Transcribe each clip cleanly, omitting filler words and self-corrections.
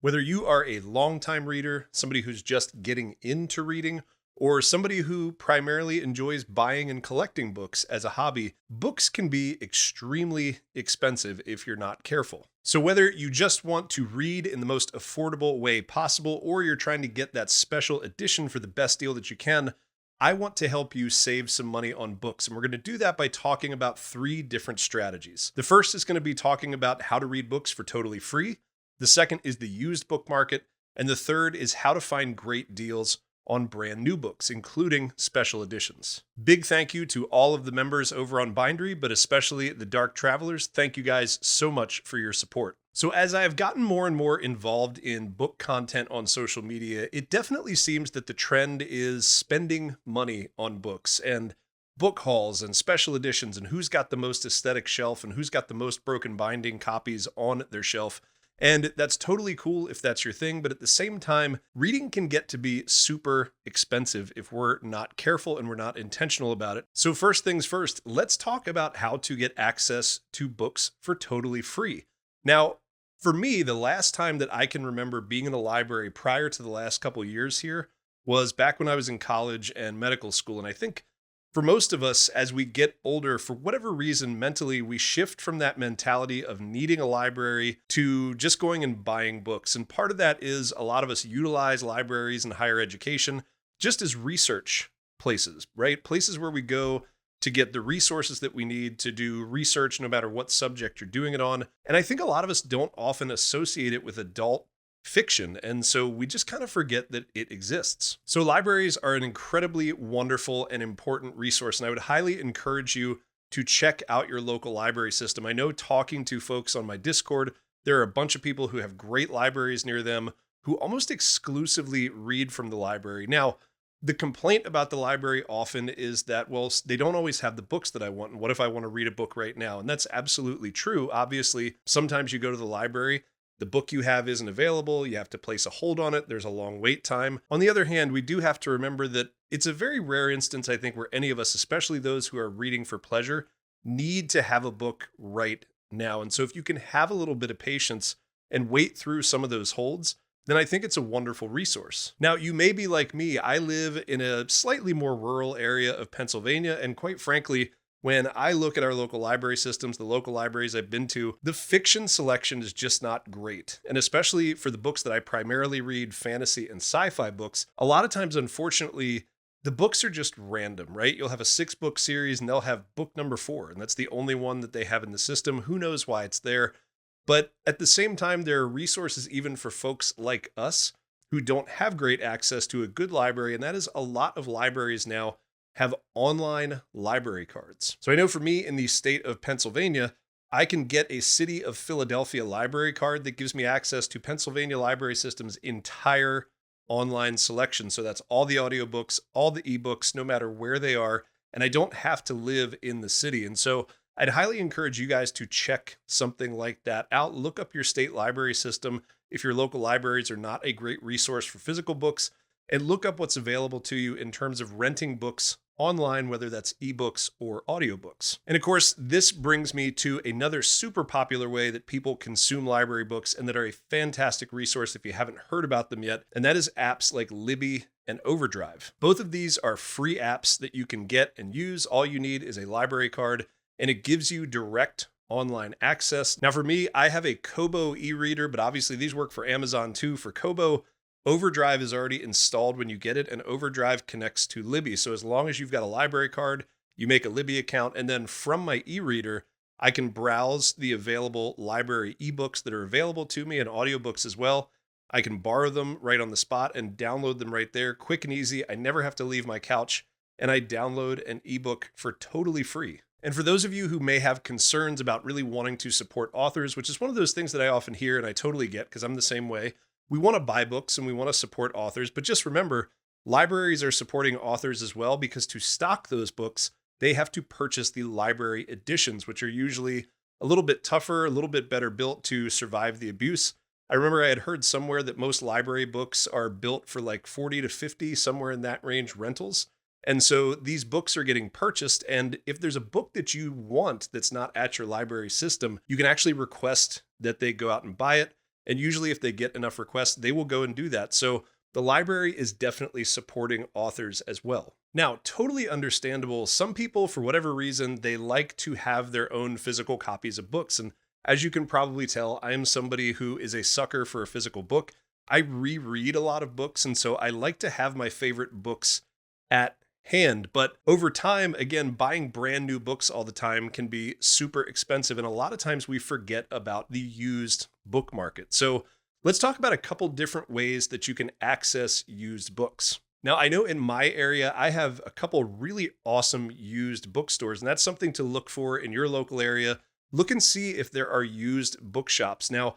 Whether you are a longtime reader, somebody who's just getting into reading, or somebody who primarily enjoys buying and collecting books as a hobby, books can be extremely expensive if you're not careful. So, whether you just want to read in the most affordable way possible, or you're trying to get that special edition for the best deal that you can, I want to help you save some money on books. And we're going to do that by talking about three different strategies. The first is going to be talking about how to read books for totally free. The second is the used book market. And the third is how to find great deals on brand new books, including special editions. Big thank you to all of the members over on Bindery, but especially the Dark Travelers. Thank you guys so much for your support. So as I have gotten more and more involved in book content on social media, it definitely seems that the trend is spending money on books and book hauls and special editions and who's got the most aesthetic shelf and who's got the most broken binding copies on their shelf. And that's totally cool if that's your thing, but at the same time, reading can get to be super expensive if we're not careful and we're not intentional about it. So first things first, let's talk about how to get access to books for totally free. Now, for me, the last time that I can remember being in a library prior to the last couple years here was back when I was in college and medical school. And I think for most of us, as we get older, for whatever reason, mentally, we shift from that mentality of needing a library to just going and buying books. And part of that is a lot of us utilize libraries in higher education just as research places, right? Places where we go to get the resources that we need to do research no matter what subject you're doing it on. And I think a lot of us don't often associate it with adult fiction, and so we just kind of forget that it exists. So libraries are an incredibly wonderful and important resource, and I would highly encourage you to check out your local library system. I know talking to folks on my Discord, there are a bunch of people who have great libraries near them who almost exclusively read from the library. Now, the complaint about the library often is that, well, they don't always have the books that I want. And what if I want to read a book right now? And that's absolutely true. Obviously, sometimes you go to the library, the book you have isn't available. You have to place a hold on it. There's a long wait time. On the other hand, we do have to remember that it's a very rare instance, I think, where any of us, especially those who are reading for pleasure, need to have a book right now. And so if you can have a little bit of patience and wait through some of those holds, then I think it's a wonderful resource. Now, you may be like me. I live in a slightly more rural area of Pennsylvania, and quite frankly, when I look at our local library systems, the local libraries I've been to, the fiction selection is just not great. And especially for the books that I primarily read, fantasy and sci-fi books, a lot of times, unfortunately, the books are just random, right? You'll have a 6-book series and they'll have book number 4, and that's the only one that they have in the system. Who knows why it's there? But at the same time, there are resources even for folks like us who don't have great access to a good library, and that is a lot of libraries now have online library cards. So I know for me in the state of Pennsylvania, I can get a City of Philadelphia library card that gives me access to Pennsylvania Library System's entire online selection. So that's all the audiobooks, all the ebooks, no matter where they are, and I don't have to live in the city. And so I'd highly encourage you guys to check something like that out. Look up your state library system if your local libraries are not a great resource for physical books, and look up what's available to you in terms of renting books online, whether that's ebooks or audiobooks. And of course, this brings me to another super popular way that people consume library books and that are a fantastic resource if you haven't heard about them yet, and that is apps like Libby and Overdrive. Both of these are free apps that you can get and use. All you need is a library card, and it gives you direct online access. Now for me, I have a Kobo e-reader, but obviously these work for Amazon too. For Kobo, Overdrive is already installed when you get it, and Overdrive connects to Libby. So as long as you've got a library card, you make a Libby account, and then from my e-reader, I can browse the available library ebooks that are available to me and audiobooks as well. I can borrow them right on the spot and download them right there, quick and easy. I never have to leave my couch, and I download an ebook for totally free. And for those of you who may have concerns about really wanting to support authors, which is one of those things that I often hear and I totally get because I'm the same way, we want to buy books and we want to support authors, but just remember, libraries are supporting authors as well, because to stock those books, they have to purchase the library editions, which are usually a little bit tougher, a little bit better built to survive the abuse. I remember I had heard somewhere that most library books are built for like 40 to 50, somewhere in that range, rentals. And so these books are getting purchased. And if there's a book that you want that's not at your library system, you can actually request that they go out and buy it. And usually if they get enough requests, they will go and do that. So the library is definitely supporting authors as well. Now, totally understandable. Some people, for whatever reason, they like to have their own physical copies of books. And as you can probably tell, I am somebody who is a sucker for a physical book. I reread a lot of books, and so I like to have my favorite books at hand. But over time, again, buying brand new books all the time can be super expensive. And a lot of times we forget about the used book market. So let's talk about a couple different ways that you can access used books. Now, I know in my area, I have a couple really awesome used bookstores, and that's something to look for in your local area. Look and see if there are used bookshops. Now,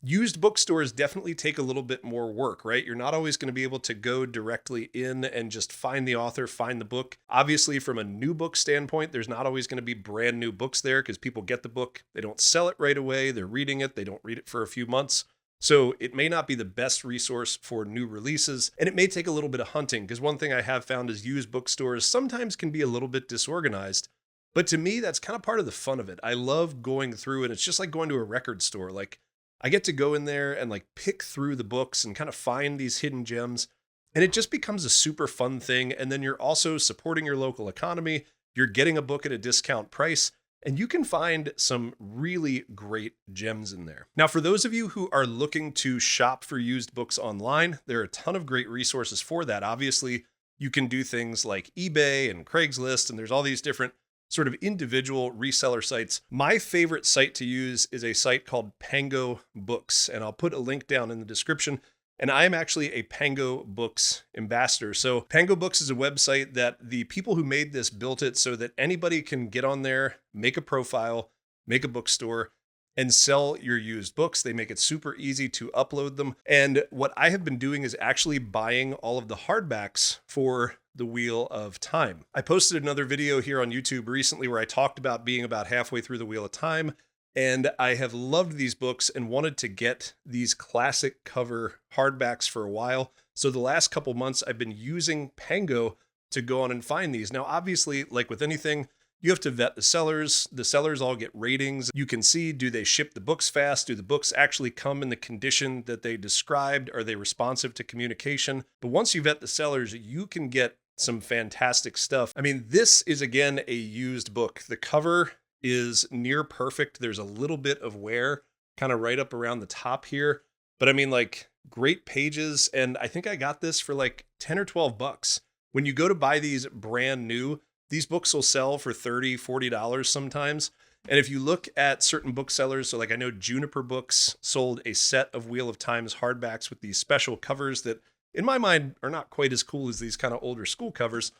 used bookstores definitely take a little bit more work, right? You're not always going to be able to go directly in and just find the author, find the book. Obviously, from a new book standpoint, there's not always going to be brand new books there because people get the book, they don't sell it right away, they're reading it, they don't read it for a few months. So it may not be the best resource for new releases, and it may take a little bit of hunting, because one thing I have found is used bookstores sometimes can be a little bit disorganized. But to me, that's kind of part of the fun of it. I love going through, and it's just like going to a record store. Like, I get to go in there and like pick through the books and kind of find these hidden gems, and it just becomes a super fun thing. And then you're also supporting your local economy. You're getting a book at a discount price, and you can find some really great gems in there. Now, for those of you who are looking to shop for used books online, there are a ton of great resources for that. Obviously, you can do things like eBay and Craigslist, and there's all these different sort of individual reseller sites. My favorite site to use is a site called Pango Books, and I'll put a link down in the description. And I am actually a Pango Books ambassador. So Pango Books is a website that the people who made this built it so that anybody can get on there, make a profile, make a bookstore, and sell your used books. They make it super easy to upload them. And what I have been doing is actually buying all of the hardbacks for The Wheel of Time. I posted another video here on YouTube recently where I talked about being about halfway through The Wheel of Time. And I have loved these books and wanted to get these classic cover hardbacks for a while. So the last couple months, I've been using Pango to go on and find these. Now, obviously, like with anything, you have to vet the sellers. The sellers all get ratings. You can see, do they ship the books fast? Do the books actually come in the condition that they described? Are they responsive to communication? But once you vet the sellers, you can get some fantastic stuff. I mean, this is, again, a used book. The cover is near perfect. There's a little bit of wear kind of right up around the top here. But I mean, like, great pages. And I think I got this for like 10 or 12 bucks. When you go to buy these brand new, these books will sell for $30, $40 sometimes. And if you look at certain booksellers, so like I know Juniper Books sold a set of Wheel of Time's hardbacks with these special covers that in my mind are not quite as cool as these kind of older school covers.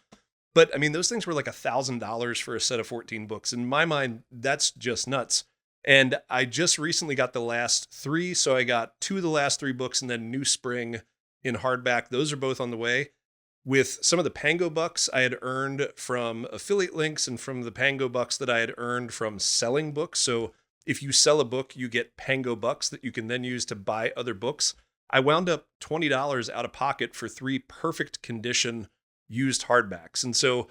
But I mean, those things were like $1,000 for a set of 14 books. In my mind, that's just nuts. And I just recently got the last 3. So I got 2 of the last 3 books and then New Spring in hardback. Those are both on the way. With some of the Pango bucks I had earned from affiliate links and from the Pango bucks that I had earned from selling books. So if you sell a book, you get Pango bucks that you can then use to buy other books. I wound up $20 out of pocket for 3 perfect condition used hardbacks. And so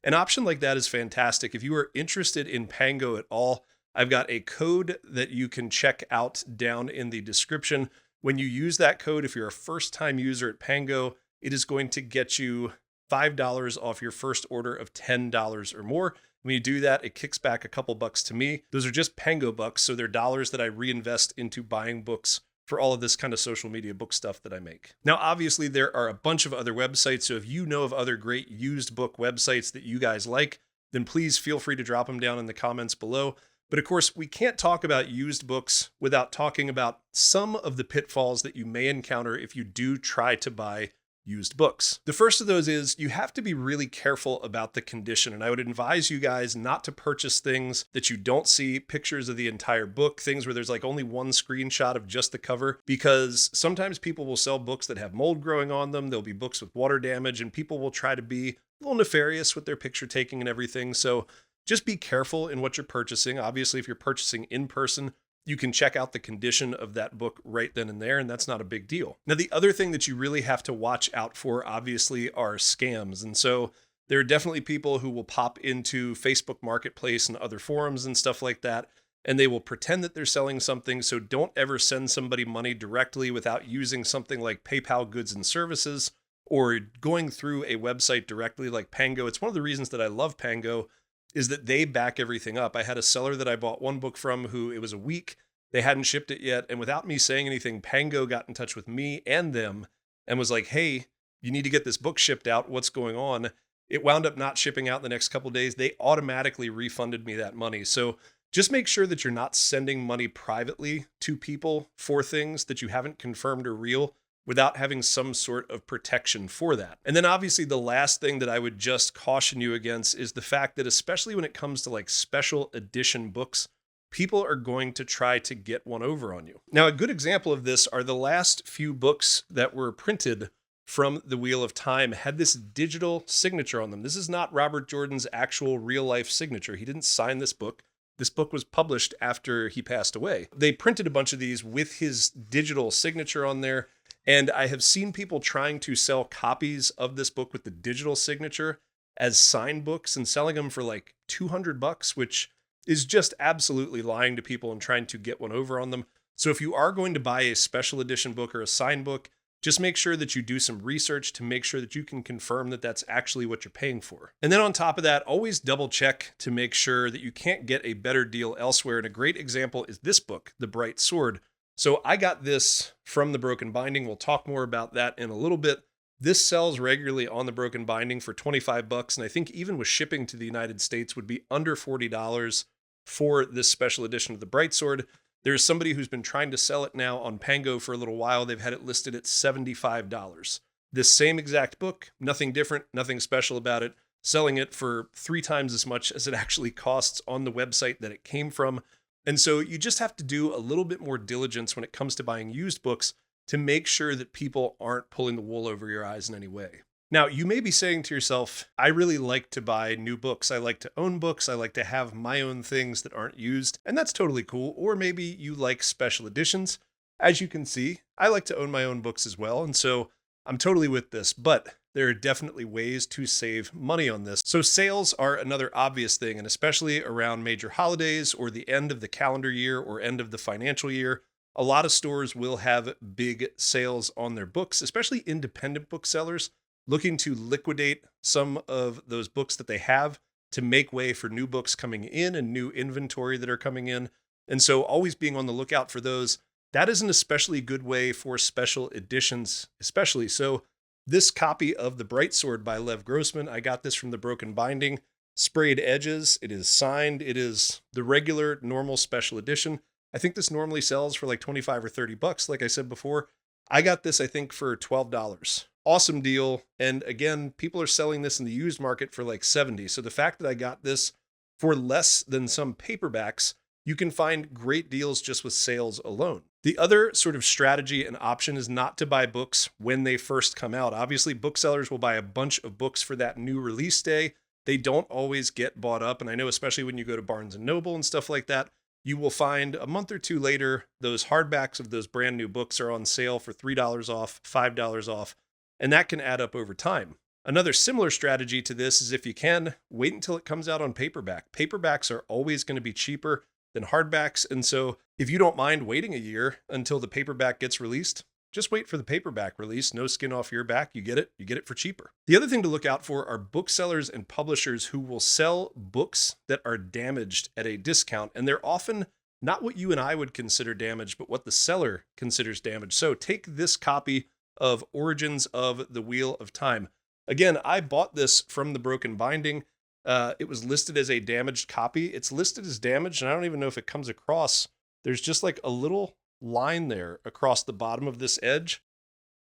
an option like that is fantastic. If you are interested in Pango at all, I've got a code that you can check out down in the description. When you use that code, if you're a first-time user at Pango, it is going to get you $5 off your first order of $10 or more. When you do that, it kicks back a couple bucks to me. Those are just Pango bucks, so they're dollars that I reinvest into buying books for all of this kind of social media book stuff that I make. Now, obviously, there are a bunch of other websites, so if you know of other great used book websites that you guys like, then please feel free to drop them down in the comments below. But of course, we can't talk about used books without talking about some of the pitfalls that you may encounter if you do try to buy used books. The first of those is you have to be really careful about the condition. And I would advise you guys not to purchase things that you don't see pictures of the entire book, things where there's like only one screenshot of just the cover, because sometimes people will sell books that have mold growing on them. There'll be books with water damage, and people will try to be a little nefarious with their picture taking and everything. So just be careful in what you're purchasing. Obviously, if you're purchasing in person, you can check out the condition of that book right then and there, and that's not a big deal. Now, the other thing that you really have to watch out for, obviously, are scams. And so there are definitely people who will pop into Facebook Marketplace and other forums and stuff like that and they will pretend that they're selling something. So don't ever send somebody money directly without using something like PayPal Goods and Services or going through a website directly like Pango. It's one of the reasons that I love Pango is that they back everything up. I had a seller that I bought one book from who it was a week, they hadn't shipped it yet. And without me saying anything, Pango got in touch with me and them and was like, hey, you need to get this book shipped out. What's going on? It wound up not shipping out the next couple of days. They automatically refunded me that money. So just make sure that you're not sending money privately to people for things that you haven't confirmed are real without having some sort of protection for that. And then obviously the last thing that I would just caution you against is the fact that especially when it comes to like special edition books, people are going to try to get one over on you. Now, a good example of this are the last few books that were printed from the Wheel of Time had this digital signature on them. This is not Robert Jordan's actual real life signature. He didn't sign this book. This book was published after he passed away. They printed a bunch of these with his digital signature on there. And I have seen people trying to sell copies of this book with the digital signature as signed books and selling them for like $200, which is just absolutely lying to people and trying to get one over on them. So if you are going to buy a special edition book or a signed book, just make sure that you do some research to make sure that you can confirm that that's actually what you're paying for. And then on top of that, always double check to make sure that you can't get a better deal elsewhere. And a great example is this book, The Bright Sword. So I got this from The Broken Binding. We'll talk more about that in a little bit. This sells regularly on The Broken Binding for $25. And I think even with shipping to the United States would be under $40 for this special edition of The Bright Sword. There's somebody who's been trying to sell it now on Pango for a little while. They've had it listed at $75. This same exact book, nothing different, nothing special about it, selling it for 3 times as much as it actually costs on the website that it came from. And so you just have to do a little bit more diligence when it comes to buying used books to make sure that people aren't pulling the wool over your eyes in any way. Now, you may be saying to yourself, I really like to buy new books. I like to own books. I like to have my own things that aren't used. And that's totally cool. Or maybe you like special editions. As you can see, I like to own my own books as well. And so I'm totally with this, but there are definitely ways to save money on this. So sales are another obvious thing, and especially around major holidays or the end of the calendar year or end of the financial year, a lot of stores will have big sales on their books, especially independent booksellers looking to liquidate some of those books that they have to make way for new books coming in and new inventory that are coming in. And so always being on the lookout for those. That is an especially good way for special editions, especially. So this copy of The Bright Sword by Lev Grossman, I got this from The Broken Binding, sprayed edges. It is signed. It is the regular normal special edition. I think this normally sells for like $25 or $30. Like I said before, I got this, I think, for $12. Awesome deal. And again, people are selling this in the used market for like $70. So the fact that I got this for less than some paperbacks, you can find great deals just with sales alone. The other sort of strategy and option is not to buy books when they first come out. Obviously, booksellers will buy a bunch of books for that new release day. They don't always get bought up. And I know especially when you go to Barnes & Noble and stuff like that, you will find a month or two later, those hardbacks of those brand new books are on sale for $3 off, $5 off. And that can add up over time. Another similar strategy to this is if you can, wait until it comes out on paperback. Paperbacks are always going to be cheaper than hardbacks. And so if you don't mind waiting a year until the paperback gets released, just wait for the paperback release. No skin off your back. You get it for cheaper. The other thing to look out for are booksellers and publishers who will sell books that are damaged at a discount. And they're often not what you and I would consider damaged, but what the seller considers damaged. So take this copy of Origins of the Wheel of Time. Again, I bought this from The Broken Binding. It was listed as a damaged copy. It's listed as damaged, and I don't even know if it comes across. There's just like a little line there across the bottom of this edge.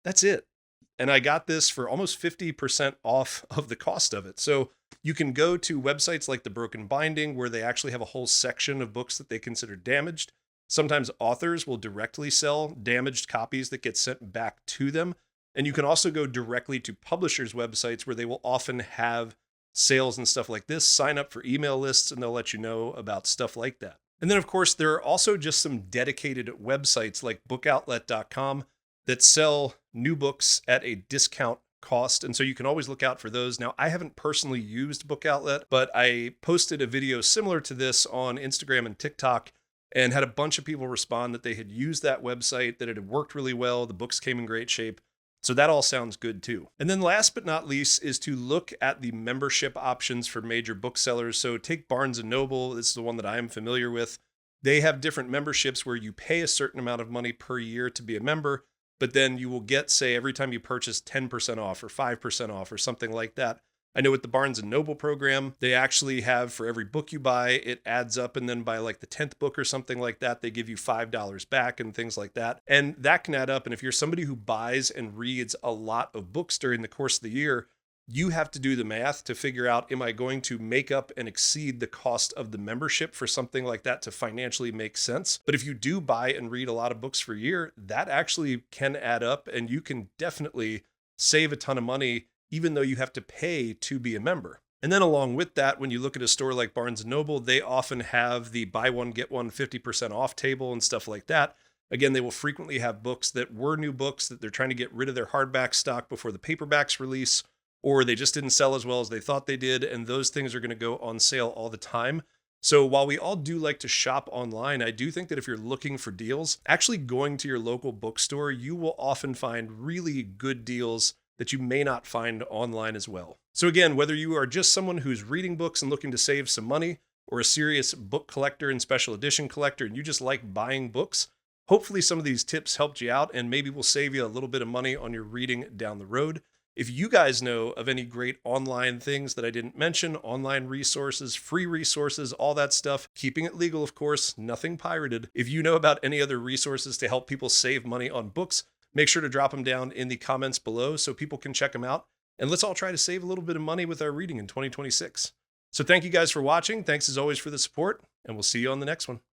That's it. And I got this for almost 50% off of the cost of it. So you can go to websites like The Broken Binding, where they actually have a whole section of books that they consider damaged. Sometimes authors will directly sell damaged copies that get sent back to them. And you can also go directly to publishers' websites where they will often have sales and stuff like this. Sign up for email lists and they'll let you know about stuff like that. And then, of course, there are also just some dedicated websites like bookoutlet.com that sell new books at a discount cost. And so you can always look out for those. Now, I haven't personally used Book Outlet, but I posted a video similar to this on Instagram and TikTok and had a bunch of people respond that they had used that website, that it had worked really well. The books came in great shape. So that all sounds good too. And then last but not least is to look at the membership options for major booksellers. So take Barnes & Noble. This is the one that I am familiar with. They have different memberships where you pay a certain amount of money per year to be a member, but then you will get, say, every time you purchase 10% off or 5% off or something like that. I know with the Barnes & Noble program, they actually have for every book you buy, it adds up. And then by like the 10th book or something like that, they give you $5 back and things like that. And that can add up. And if you're somebody who buys and reads a lot of books during the course of the year, you have to do the math to figure out, am I going to make up and exceed the cost of the membership for something like that to financially make sense? But if you do buy and read a lot of books for a year, that actually can add up, and you can definitely save a ton of money even though you have to pay to be a member. And then along with that, when you look at a store like Barnes & Noble, they often have the buy one, get one 50% off table and stuff like that. Again, they will frequently have books that were new books that they're trying to get rid of their hardback stock before the paperbacks release, or they just didn't sell as well as they thought they did, and those things are going to go on sale all the time. So while we all do like to shop online, I do think that if you're looking for deals, actually going to your local bookstore, you will often find really good deals that you may not find online as well. So again, whether you are just someone who's reading books and looking to save some money, or a serious book collector and special edition collector, and you just like buying books, hopefully some of these tips helped you out and maybe will save you a little bit of money on your reading down the road. If you guys know of any great online things that I didn't mention, online resources, free resources, all that stuff, keeping it legal, of course, nothing pirated. If you know about any other resources to help people save money on books, make sure to drop them down in the comments below so people can check them out. And let's all try to save a little bit of money with our reading in 2026. So thank you guys for watching. Thanks as always for the support, and we'll see you on the next one.